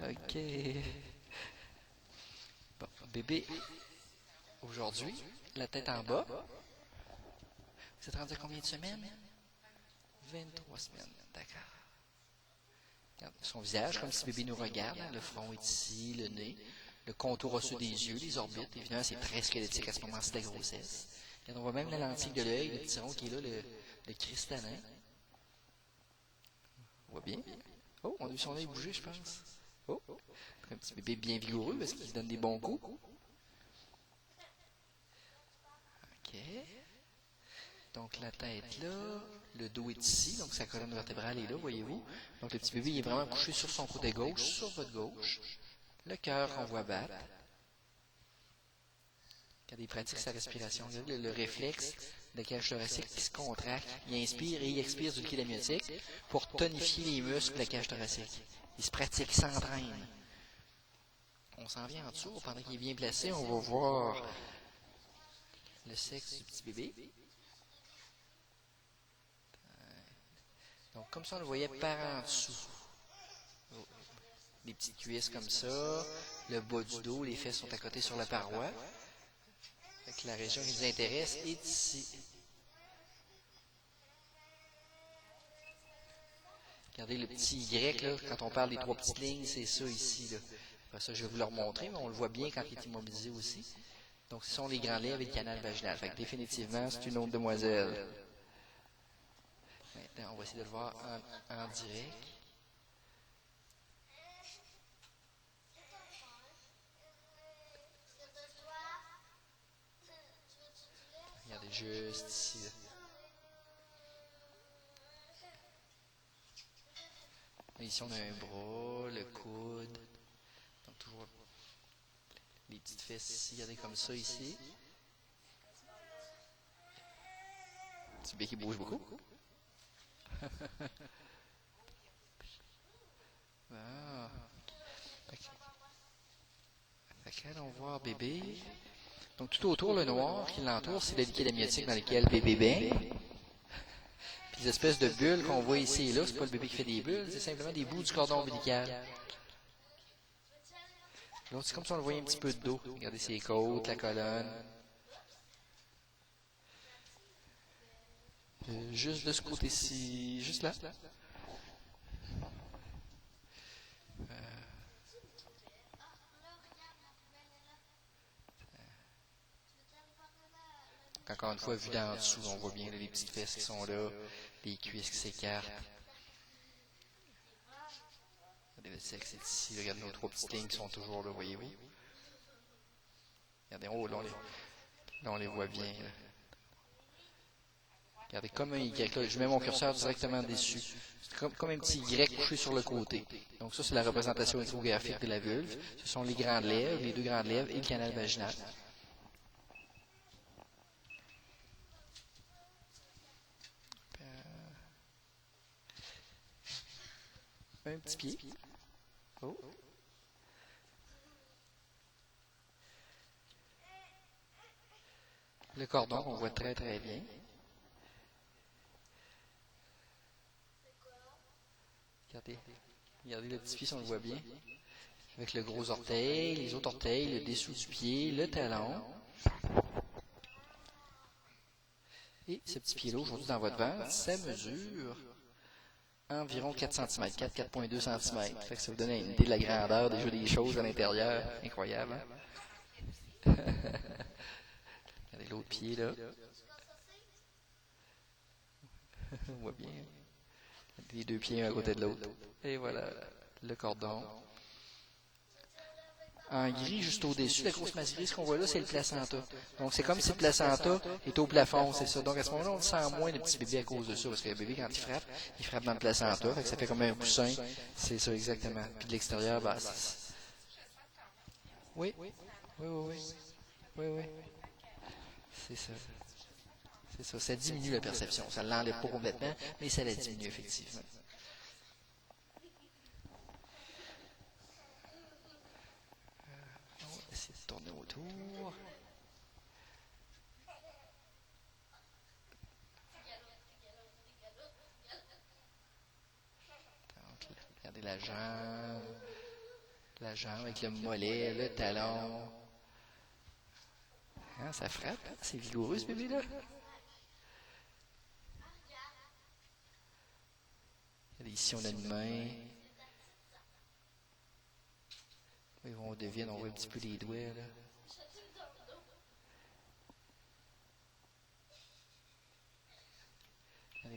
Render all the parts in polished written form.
Ok. Bon, bébé, aujourd'hui, la tête en bas. Vous êtes rendu à combien de semaines? 23 semaines, d'accord. Regarde son visage, comme si bébé nous regarde. Le front est ici, le nez, le contour osseux des yeux, les orbites. Évidemment, c'est très squelettique à ce moment-ci de la grossesse. Regarde, on voit même la lentille de l'œil, le petit rond qui est là, le cristallin. On voit bien. Oh, on a vu son œil bouger, je pense. Oh, un petit bébé bien vigoureux parce qu'il se donne des bons coups. Ok. Donc la tête là, le dos est ici, donc sa colonne vertébrale est là, voyez-vous. Donc le petit bébé il est vraiment couché sur son côté gauche, sur votre gauche. Le cœur qu'on voit battre. Quand il pratique sa respiration, le réflexe de la cage thoracique qui se contracte, il inspire et il expire du liquide amniotique pour tonifier les muscles de la cage thoracique. Il se pratique, il s'entraîne. On s'en vient en dessous, pendant qu'il est bien placé, on va voir le sexe du petit bébé. Donc comme ça on le voyait par en dessous. Des petites cuisses comme ça, le bas du dos, les fesses sont à côté sur la paroi. Fait que la région qui nous intéresse est ici. Regardez le petit Y, là, quand on parle des trois petites lignes, c'est ça ici. Là. Après ça, je vais vous le remontrer, mais on le voit bien quand il est immobilisé aussi. Donc, ce sont les grands lèvres et le canal vaginal. Fait que définitivement, c'est une autre demoiselle. Maintenant, on va essayer de le voir en direct. Regardez juste ici. Là. Ici, on a un bras, le coude. Donc, toujours les petites fesses ici. Regardez comme ça ici. Petit bébé qui bouge beaucoup. Ah. Fait que là, on voit bébé. Donc, tout autour, le noir qui l'entoure, c'est le liquide amniotique dans lequel bébé baigne. Puis les espèces de bulles qu'on voit ici et là, c'est pas le bébé qui fait des bulles, c'est simplement des bouts du cordon ombilical. L'autre, c'est comme si on le voyait un petit peu de dos. Regardez ses côtes, la colonne. Juste de ce côté-ci, juste là. Encore une fois, vu d'en dessous, on voit bien là, les petites fesses qui sont là, les cuisses qui s'écartent. Regardez le sexe est ici. Regardez nos trois petites lignes qui sont toujours là, voyez-vous. Regardez, oh, là, on les voit bien. Là. Regardez, comme un Y. Là, je mets mon curseur directement dessus. C'est comme un petit Y couché sur le côté. Donc ça, c'est la représentation échographique de la vulve. Ce sont les grandes lèvres, les deux grandes lèvres et le canal vaginal. Un petit pied. Oh. Le cordon qu'on voit très très bien. Regardez le petit pied si on le voit bien. Avec le gros orteil, les autres orteils, le dessous du pied, le talon. Et ce petit pied-là, aujourd'hui dans votre ventre, ça mesure environ 4 cm, 4,2 cm. Fait que ça vous donne une idée de la grandeur déjà des choses à l'intérieur. Incroyable, hein? Regardez l'autre pied, là. On voit bien. Les deux pieds un à côté de l'autre. Et voilà, le cordon. En gris, juste au-dessus, la grosse masse grise qu'on voit là, c'est le placenta. Donc, c'est comme si le placenta est au plafond, c'est ça. Donc, à ce moment-là, on le sent moins, le petit bébé, à cause de ça. Parce que le bébé, quand il frappe dans le placenta. Fait que ça fait comme un coussin. C'est ça, exactement. Puis de l'extérieur, bah, oui, oui, oui, oui. Oui, oui. C'est ça. C'est ça. Ça diminue la perception. Ça ne l'enlève pas complètement, mais ça la diminue, effectivement. On va essayer de tourner autour. Donc, regardez la jambe. La jambe avec le mollet, le talon. Hein, ça frappe. Hein? C'est vigoureux ce bébé-là. Ici, on a une main. Oui, on devine, on voit un petit peu les doigts. Là.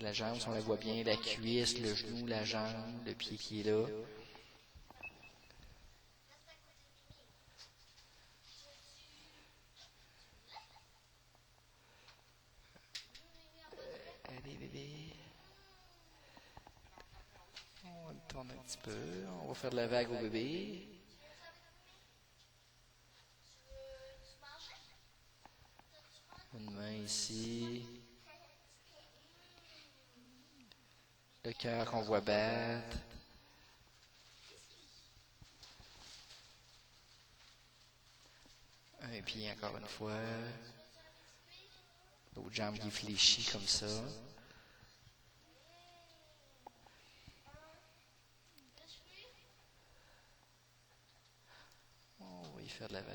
La jambe, si on la voit bien, la cuisse, le genou, la jambe, le pied qui est là. Allez, bébé. On tourne un petit peu. On va faire de la vague au bébé. Une main ici. Le cœur qu'on voit battre. Un pied encore une fois. L'autre jambe qui fléchit comme ça. On va y faire de la vague.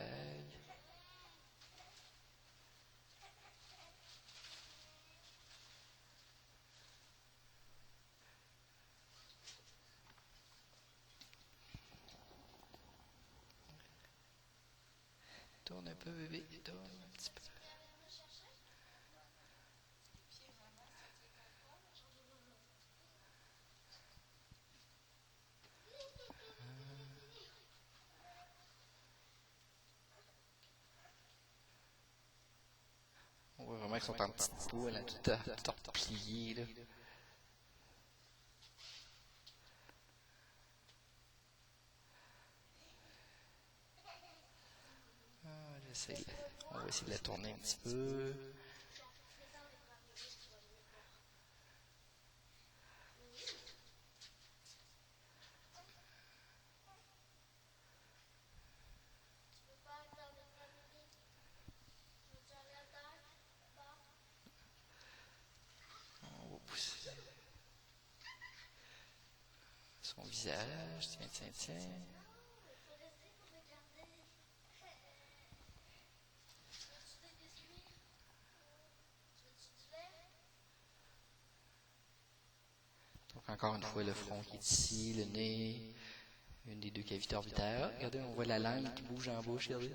Tourne un peu, bébé. Tourne un petit peu. On voit vraiment qu'ils sont en petite poule, hein, tout plié, là. On va essayer de la tourner un petit peu. On va pousser son visage. Tiens, tiens, tiens. Donc encore une fois, le front qui est ici, le nez, une des deux cavités orbitaires. Regardez, on voit la langue qui bouge en bouche, regardez.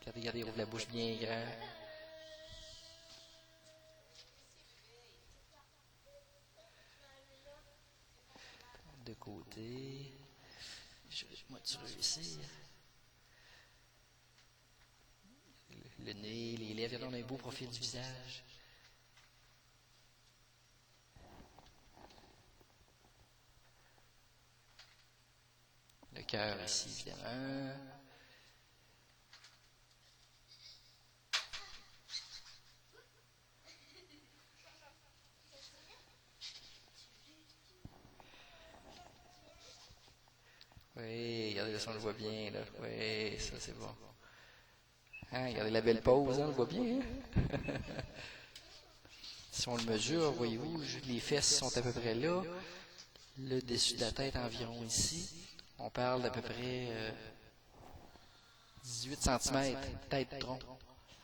Regardez, regardez, il ouvre la bouche bien grande. De côté. Moi, tu réussis. Le nez, les lèvres, regardez, on a un beau profil du visage. Le cœur ici, évidemment. Oui, regardez, là, ça, on le voit bien, là. Oui, ça, c'est bon. Hein, regardez la belle pose, hein, on le voit bien. Hein? Si on le mesure, voyez-vous, les fesses sont à peu près là. Le dessus de la tête environ ici. On parle d'à peu près 18 cm tête-tronc,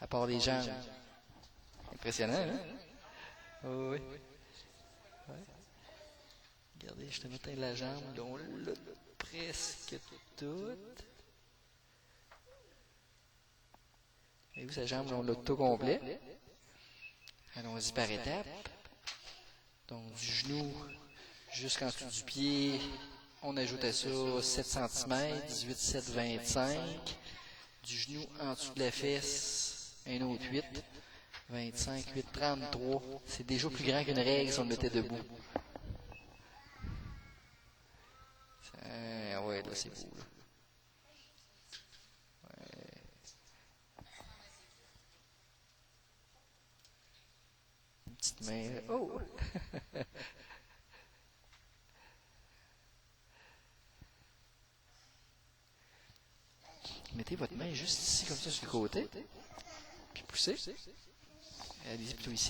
à part les jambes. Impressionnant, hein? Oh, oui. Ouais. Regardez, je te mets la jambe, là, on l'a presque toute. Et vous, sa jambe, on l'a tout complet. Allons-y par étapes. Donc, du genou jusqu'en dessous du pied, on ajoute à ça 7 cm, 18, 7, 25. Du genou en dessous de la fesse, un autre 8, 25, 8, 33. C'est déjà plus grand qu'une règle si on le mettait debout. Ah ouais, là, c'est beau, là. Ouais. Une petite main. Oh! Mettez votre main juste ici, comme ça, sur le côté. Puis poussez. Allez-y plutôt ici.